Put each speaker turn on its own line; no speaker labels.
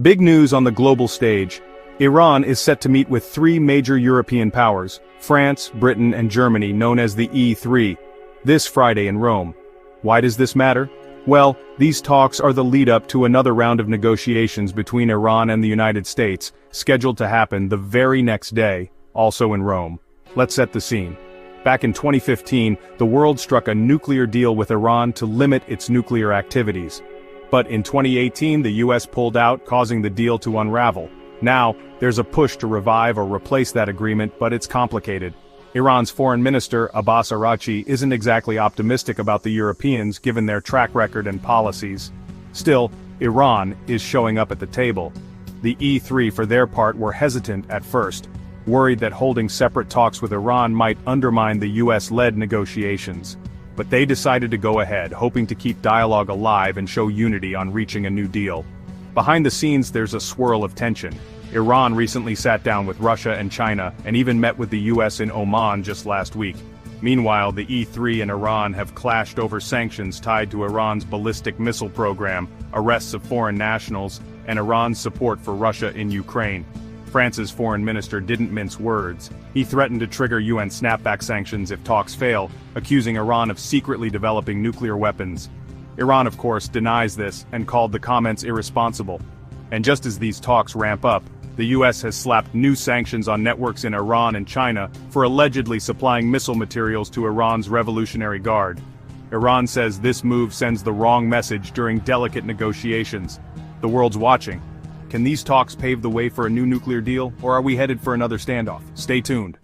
Big news on the global stage. Iran is set to meet with three major European powers, France, Britain and Germany, known as the E3, this Friday in Rome. Why does this matter? Well, these talks are the lead-up to another round of negotiations between Iran and the United States, scheduled to happen the very next day, also in Rome. Let's set the scene. Back in 2015, the world struck a nuclear deal with Iran to limit its nuclear activities. But in 2018 the US pulled out, causing the deal to unravel. Now, there's a push to revive or replace that agreement, but it's complicated. Iran's foreign minister, Abbas Araghchi, isn't exactly optimistic about the Europeans given their track record and policies. Still, Iran is showing up at the table. The E3 for their part were hesitant at first, worried that holding separate talks with Iran might undermine the US-led negotiations. But they decided to go ahead, hoping to keep dialogue alive and show unity on reaching a new deal. Behind the scenes there's a swirl of tension. Iran recently sat down with Russia and China, and even met with the US in Oman just last week. Meanwhile, the E3 and Iran have clashed over sanctions tied to Iran's ballistic missile program, arrests of foreign nationals, and Iran's support for Russia in Ukraine. France's foreign minister didn't mince words. He threatened to trigger UN snapback sanctions if talks fail, accusing Iran of secretly developing nuclear weapons. Iran, of course, denies this and called the comments irresponsible. And just as these talks ramp up, the US has slapped new sanctions on networks in Iran and China for allegedly supplying missile materials to Iran's Revolutionary Guard. Iran says this move sends the wrong message during delicate negotiations. The world's watching. Can these talks pave the way for a new nuclear deal, or are we headed for another standoff? Stay tuned.